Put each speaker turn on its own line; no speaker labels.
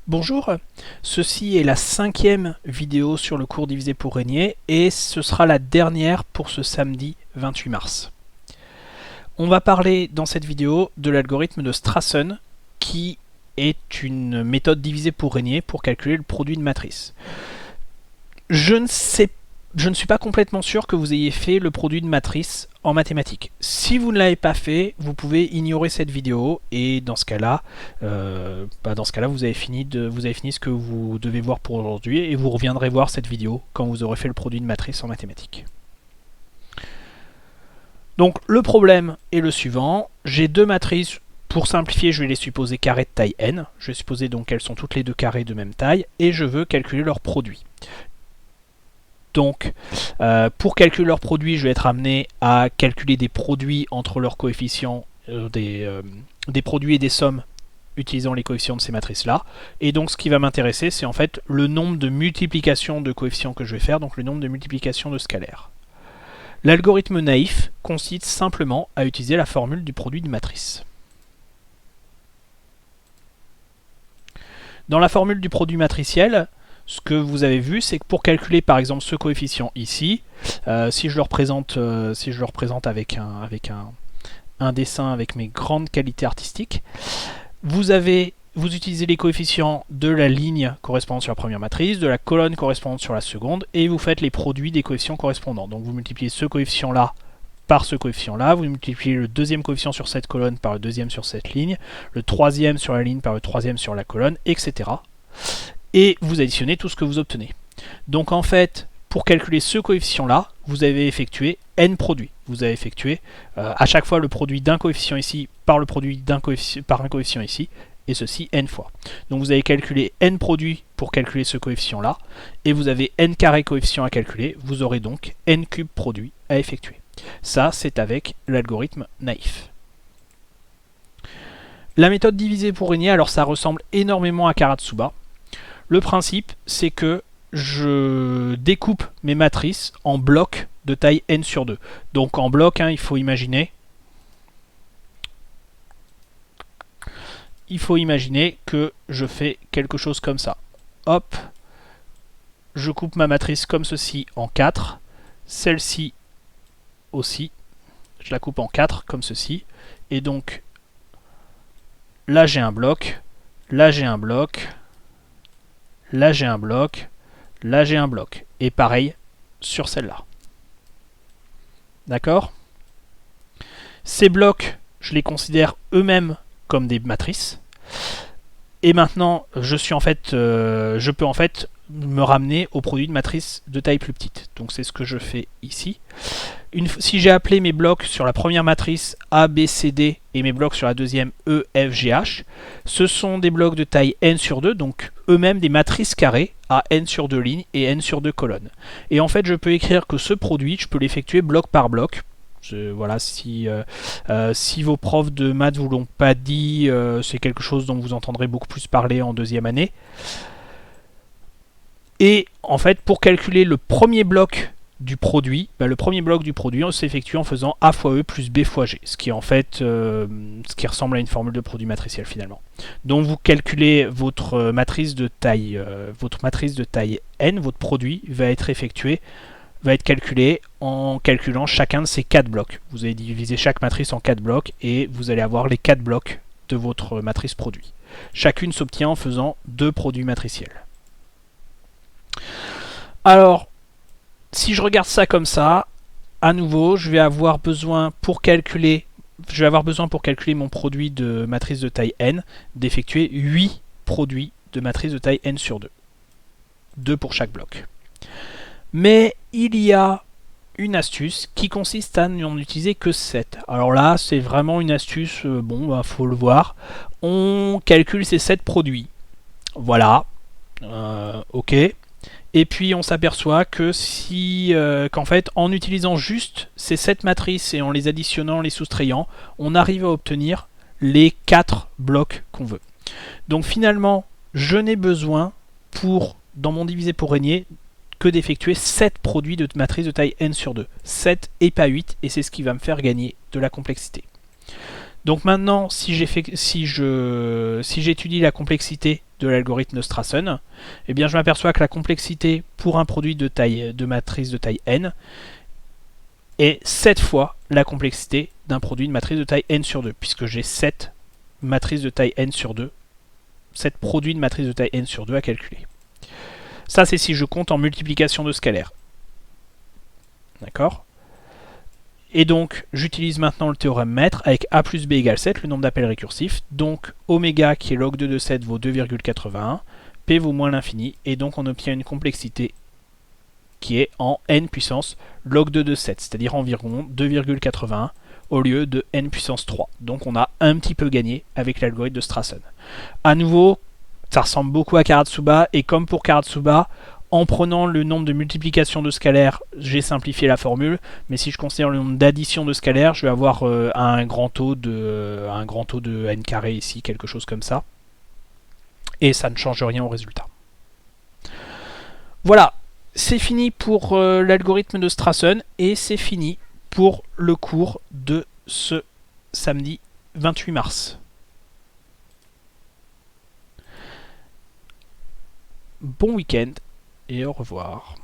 Bonjour, ceci est la 5e vidéo sur le cours divisé pour régner et ce sera la dernière pour ce samedi 28 mars. On va parler dans cette vidéo de l'algorithme de Strassen qui est une méthode divisée pour régner pour calculer le produit de matrice. Je ne suis pas complètement sûr que vous ayez fait le produit de matrice en mathématiques. Si vous ne l'avez pas fait, vous pouvez ignorer cette vidéo et dans ce cas-là, vous avez fini ce que vous devez voir pour aujourd'hui et vous reviendrez voir cette vidéo quand vous aurez fait le produit de matrice en mathématiques. Donc le problème est le suivant, j'ai deux matrices. Pour simplifier, je vais les supposer carrées de taille n. Je vais supposer donc qu'elles sont toutes les deux carrés de même taille et je veux calculer leur produit. Donc, pour calculer leur produit, je vais être amené à calculer des produits entre leurs coefficients, des produits et des sommes utilisant les coefficients de ces matrices-là. Et donc, ce qui va m'intéresser, c'est en fait le nombre de multiplications de coefficients que je vais faire, donc le nombre de multiplications de scalaires. L'algorithme naïf consiste simplement à utiliser la formule du produit de matrice. Dans la formule du produit matriciel, ce que vous avez vu, c'est que pour calculer par exemple ce coefficient ici, si je le représente avec un dessin avec mes grandes qualités artistiques, vous utilisez les coefficients de la ligne correspondante sur la première matrice, de la colonne correspondante sur la seconde, et vous faites les produits des coefficients correspondants. Donc vous multipliez ce coefficient-là par ce coefficient-là, vous multipliez le deuxième coefficient sur cette colonne par le deuxième sur cette ligne, le troisième sur la ligne par le troisième sur la colonne, etc. Et vous additionnez tout ce que vous obtenez. Donc en fait, pour calculer ce coefficient-là, vous avez effectué n produits. Vous avez effectué à chaque fois le produit d'un coefficient ici par le produit par un coefficient ici, et ceci n fois. Donc vous avez calculé n produits pour calculer ce coefficient-là, et vous avez n carré coefficient à calculer, vous aurez donc n cube produits à effectuer. Ça, c'est avec l'algorithme naïf. La méthode divisée pour régner, alors ça ressemble énormément à Karatsuba. Le principe, c'est que je découpe mes matrices en blocs de taille n sur 2. Donc en bloc, il faut imaginer que je fais quelque chose comme ça. Hop, je coupe ma matrice comme ceci en 4, celle-ci aussi, je la coupe en 4 comme ceci, et donc là j'ai un bloc, là j'ai un bloc, là j'ai un bloc, là j'ai un bloc, et pareil sur celle-là. D'accord? Ces blocs, je les considère eux-mêmes comme des matrices, et maintenant je peux en fait me ramener au produit de matrice de taille plus petite. Donc c'est ce que je fais ici. Si j'ai appelé mes blocs sur la première matrice A, B, C, D et mes blocs sur la deuxième E, F, G, H, ce sont des blocs de taille n sur 2, donc eux-mêmes des matrices carrées à n sur 2 lignes et n sur 2 colonnes. Et en fait, je peux écrire que ce produit, je peux l'effectuer bloc par bloc. Voilà, si vos profs de maths ne vous l'ont pas dit, c'est quelque chose dont vous entendrez beaucoup plus parler en deuxième année. Et en fait, pour calculer le premier bloc du produit, on s'effectue en faisant A fois E plus B fois G, ce qui est en fait ce qui ressemble à une formule de produit matriciel finalement. Donc vous calculez votre matrice de taille n, votre produit va être calculé en calculant chacun de ces 4 blocs. Vous allez diviser chaque matrice en 4 blocs et vous allez avoir les 4 blocs de votre matrice produit. Chacune s'obtient en faisant 2 produits matriciels. Alors, si je regarde ça comme ça, à nouveau, je vais avoir besoin pour calculer mon produit de matrice de taille n, d'effectuer 8 produits de matrice de taille n sur 2. 2 pour chaque bloc. Mais il y a une astuce qui consiste à n'en utiliser que 7. Alors là, c'est vraiment une astuce, faut le voir. On calcule ces 7 produits. Voilà. Ok. Et puis on s'aperçoit que qu'en fait, en utilisant juste ces 7 matrices et en les additionnant, les soustrayant, on arrive à obtenir les 4 blocs qu'on veut. Donc finalement, je n'ai besoin dans mon divisé pour régner, que d'effectuer 7 produits de matrice de taille n sur 2. 7 et pas 8, et c'est ce qui va me faire gagner de la complexité. Donc maintenant, si j'étudie la complexité de l'algorithme de Strassen, eh bien je m'aperçois que la complexité pour un produit de matrice de taille n est 7 fois la complexité d'un produit de matrice de taille n sur 2, puisque j'ai 7 matrices de taille n sur 2, 7 produits de matrice de taille n sur 2 à calculer. Ça, c'est si je compte en multiplication de scalaire. D'accord? Et donc, j'utilise maintenant le théorème maître avec a plus b égale 7, le nombre d'appels récursifs. Donc, oméga qui est log2 de 7 vaut 2,81, p vaut moins l'infini, et donc on obtient une complexité qui est en n puissance log2 de 7, c'est-à-dire environ 2,81 au lieu de n puissance 3. Donc on a un petit peu gagné avec l'algorithme de Strassen. À nouveau, ça ressemble beaucoup à Karatsuba, et comme pour Karatsuba, en prenant le nombre de multiplications de scalaires, j'ai simplifié la formule, mais si je considère le nombre d'additions de scalaires, je vais avoir un grand taux de n carré ici, quelque chose comme ça. Et ça ne change rien au résultat. Voilà, c'est fini pour l'algorithme de Strassen, et c'est fini pour le cours de ce samedi 28 mars. Bon week-end et au revoir.